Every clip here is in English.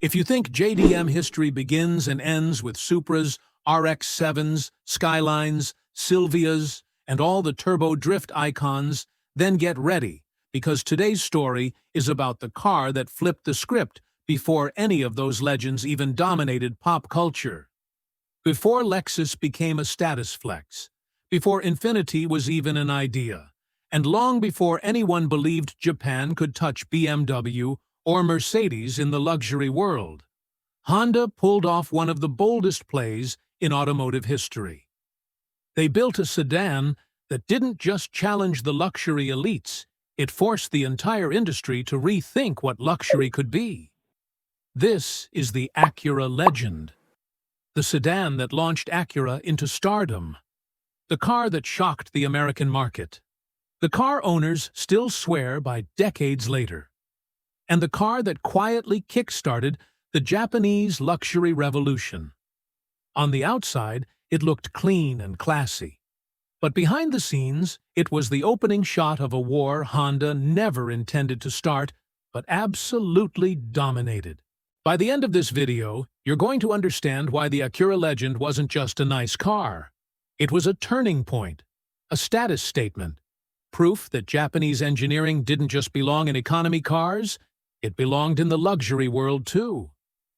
If you think JDM history begins and ends with Supras, RX-7s, Skylines, Silvias, and all the turbo drift icons, then get ready, because today's story is about the car that flipped the script before any of those legends even dominated pop culture. Before Lexus became a status flex, before Infiniti was even an idea, and long before anyone believed Japan could touch BMW or Mercedes in the luxury world, Honda pulled off one of the boldest plays in automotive history. They built a sedan that didn't just challenge the luxury elites, it forced the entire industry to rethink what luxury could be. This is the Acura Legend, the sedan that launched Acura into stardom, the car that shocked the American market, the car owners still swear by decades later, and the car that quietly kick-started the Japanese luxury revolution. On the outside, it looked clean and classy. But behind the scenes, it was the opening shot of a war Honda never intended to start, but absolutely dominated. By the end of this video, you're going to understand why the Acura Legend wasn't just a nice car. It was a turning point, a status statement, proof that Japanese engineering didn't just belong in economy cars, it belonged in the luxury world too.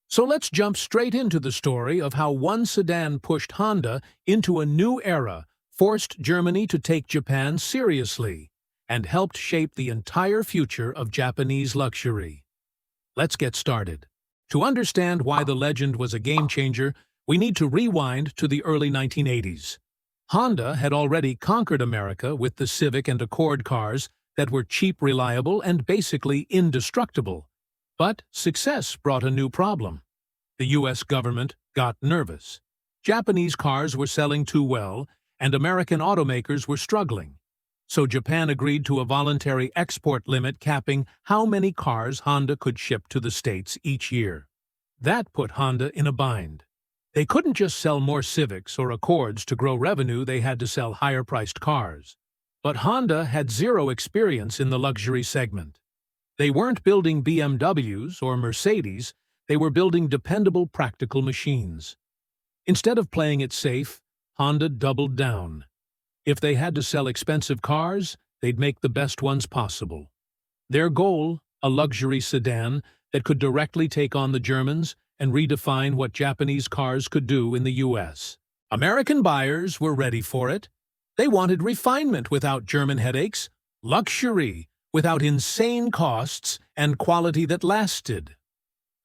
So let's jump straight into the story of how one sedan pushed Honda into a new era, forced Germany to take Japan seriously, and helped shape the entire future of Japanese luxury. Let's get started. To understand why the Legend was a game-changer, we need to rewind to the early 1980s. Honda had already conquered America with the Civic and Accord cars that were cheap, reliable, and basically indestructible. But success brought a new problem. The U.S. government got nervous. Japanese cars were selling too well, and American automakers were struggling. So Japan agreed to a voluntary export limit capping how many cars Honda could ship to the States each year. That put Honda in a bind. They couldn't just sell more Civics or Accords to grow revenue, they had to sell higher-priced cars. But Honda had zero experience in the luxury segment. They weren't building BMWs or Mercedes, they were building dependable, practical machines. Instead of playing it safe, Honda doubled down. If they had to sell expensive cars, they'd make the best ones possible. Their goal, a luxury sedan that could directly take on the Germans and redefine what Japanese cars could do in the U.S. American buyers were ready for it. They wanted refinement without German headaches, luxury without insane costs, and quality that lasted.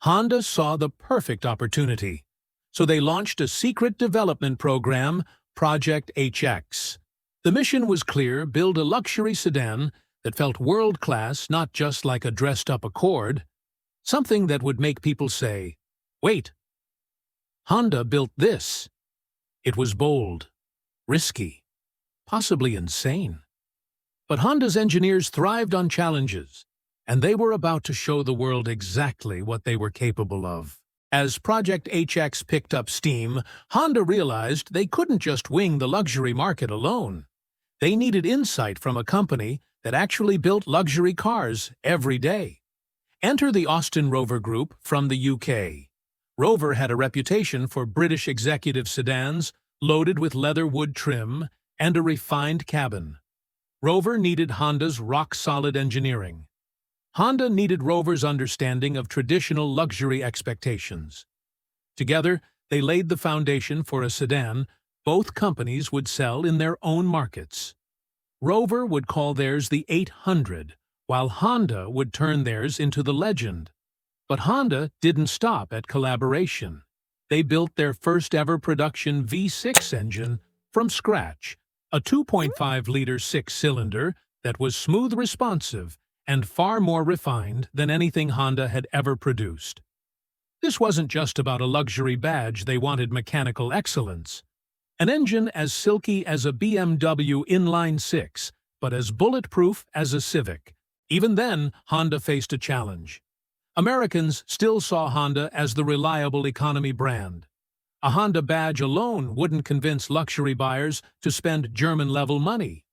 Honda saw the perfect opportunity, so they launched a secret development program, Project HX. The mission was clear: build a luxury sedan that felt world-class, not just like a dressed-up Accord, something that would make people say, "Wait, Honda built this." It was bold, risky, possibly insane. But Honda's engineers thrived on challenges, and they were about to show the world exactly what they were capable of. As Project HX picked up steam, Honda realized they couldn't just wing the luxury market alone. They needed insight from a company that actually built luxury cars every day. Enter the Austin Rover Group from the UK. Rover had a reputation for British executive sedans, loaded with leather wood trim and a refined cabin. Rover needed Honda's rock-solid engineering. Honda needed Rover's understanding of traditional luxury expectations. Together, they laid the foundation for a sedan both companies would sell in their own markets. Rover would call theirs the 800, while Honda would turn theirs into the Legend. But Honda didn't stop at collaboration. They built their first-ever production V6 engine from scratch, a 2.5-liter six-cylinder that was smooth, responsive, and far more refined than anything Honda had ever produced. This wasn't just about a luxury badge, they wanted mechanical excellence. An engine as silky as a BMW inline-six, but as bulletproof as a Civic. Even then, Honda faced a challenge. Americans still saw Honda as the reliable economy brand. A Honda badge alone wouldn't convince luxury buyers to spend German-level money.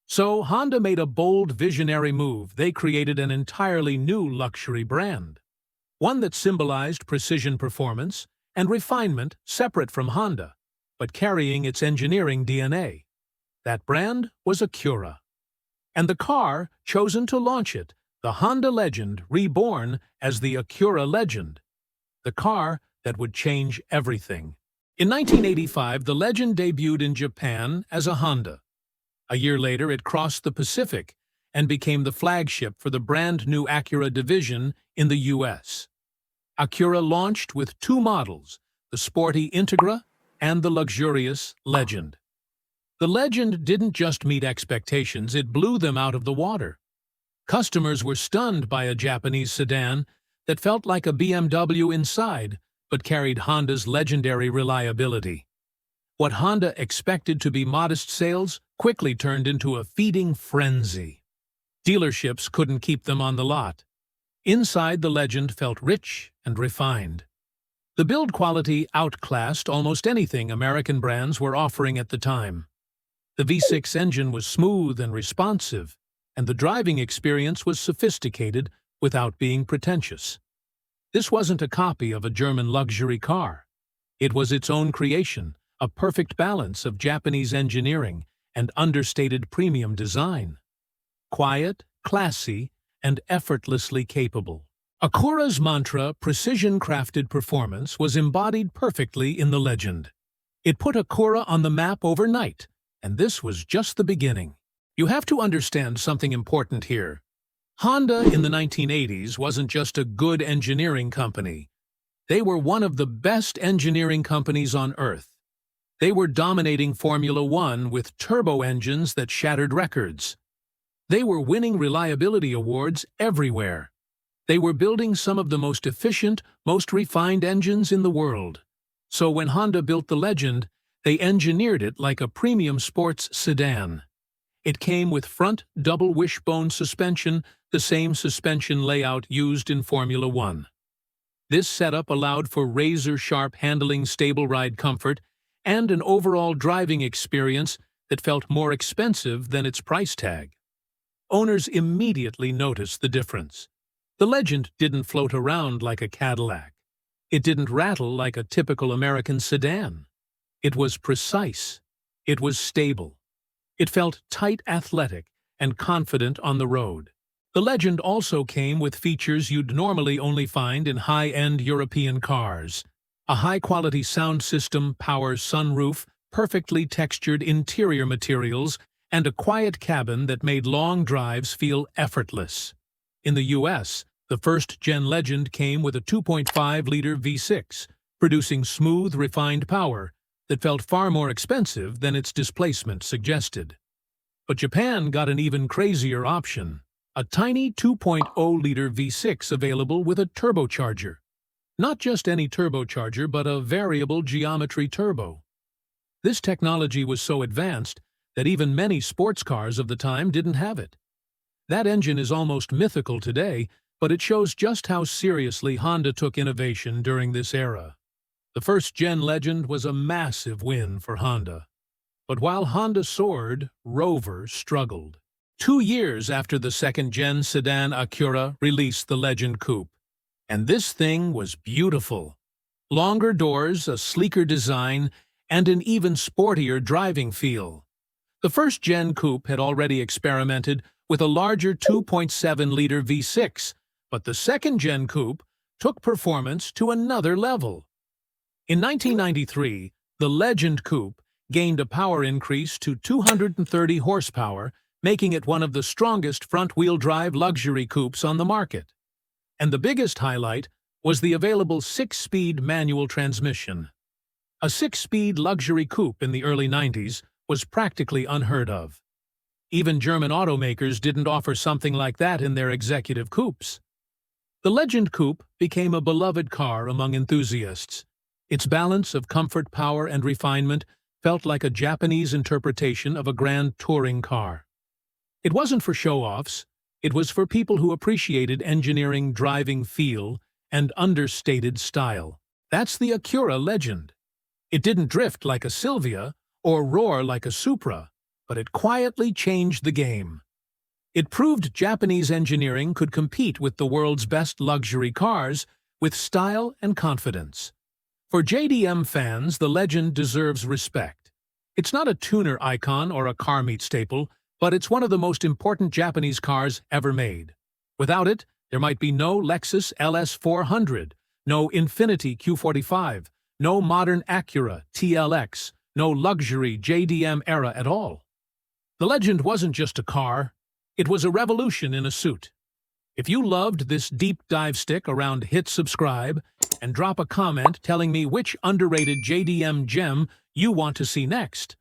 So Honda made a bold, visionary move. They created an entirely new luxury brand. one that symbolized precision performance and refinement separate from Honda, but carrying its engineering DNA. That brand was Acura. And the car chosen to launch it, the Honda Legend, reborn as the Acura Legend. The car that would change everything. In 1985, the Legend debuted in Japan as a Honda. A year later, it crossed the Pacific and became the flagship for the brand-new Acura division in the U.S. Acura launched with two models, the sporty Integra and the luxurious Legend. The Legend didn't just meet expectations, it blew them out of the water. Customers were stunned by a Japanese sedan that felt like a BMW inside, but carried Honda's legendary reliability. What Honda expected to be modest sales quickly turned into a feeding frenzy. Dealerships couldn't keep them on the lot. Inside, the Legend felt rich and refined. The build quality outclassed almost anything American brands were offering at the time. The V6 engine was smooth and responsive, and the driving experience was sophisticated without being pretentious. This wasn't a copy of a German luxury car. It was its own creation, a perfect balance of Japanese engineering and understated premium design. Quiet, classy, and effortlessly capable. Acura's mantra, precision-crafted performance, was embodied perfectly in the Legend. It put Acura on the map overnight, and this was just the beginning. You have to understand something important here. Honda in the 1980s wasn't just a good engineering company. They were one of the best engineering companies on Earth. They were dominating Formula One with turbo engines that shattered records. They were winning reliability awards everywhere. They were building some of the most efficient, most refined engines in the world. So when Honda built the Legend, they engineered it like a premium sports sedan. It came with front double wishbone suspension, the same suspension layout used in Formula One. This setup allowed for razor-sharp handling, stable ride comfort, and an overall driving experience that felt more expensive than its price tag. Owners immediately noticed the difference. The Legend didn't float around like a Cadillac. It didn't rattle like a typical American sedan. It was precise. It was stable. It felt tight, athletic, and confident on the road. The Legend also came with features you'd normally only find in high-end European cars. A high-quality sound system, power sunroof, perfectly textured interior materials, and a quiet cabin that made long drives feel effortless. In the U.S., the first-gen Legend came with a 2.5-liter V6, producing smooth, refined power that felt far more expensive than its displacement suggested. But Japan got an even crazier option, a tiny 2.0-liter V6 available with a turbocharger. Not just any turbocharger, but a variable geometry turbo. This technology was so advanced that even many sports cars of the time didn't have it. That engine is almost mythical today, but it shows just how seriously Honda took innovation during this era. The first-gen Legend was a massive win for Honda. But while Honda soared, Rover struggled. 2 years after the second-gen sedan, Acura released the Legend Coupe. And this thing was beautiful. Longer doors, a sleeker design, and an even sportier driving feel. The first-gen coupe had already experimented with a larger 2.7-liter V6, but the second-gen coupe took performance to another level. In 1993, the Legend Coupe gained a power increase to 230 horsepower, making it one of the strongest front-wheel drive luxury coupes on the market. And the biggest highlight was the available 6-speed manual transmission. A 6-speed luxury coupe in the early 90s was practically unheard of. Even German automakers didn't offer something like that in their executive coupes. The Legend Coupe became a beloved car among enthusiasts. Its balance of comfort, power, and refinement felt like a Japanese interpretation of a grand touring car. It wasn't for show-offs. It was for people who appreciated engineering, driving feel, and understated style. That's the Acura Legend. It didn't drift like a Silvia or roar like a Supra, but it quietly changed the game. It proved Japanese engineering could compete with the world's best luxury cars with style and confidence. For JDM fans, the Legend deserves respect. It's not a tuner icon or a car meet staple, but it's one of the most important Japanese cars ever made. Without it, there might be no Lexus LS400, no Infiniti Q45, no modern Acura TLX, no luxury JDM era at all. The Legend wasn't just a car, it was a revolution in a suit. If you loved this deep dive stick around, hit subscribe and drop a comment telling me which underrated JDM gem you want to see next.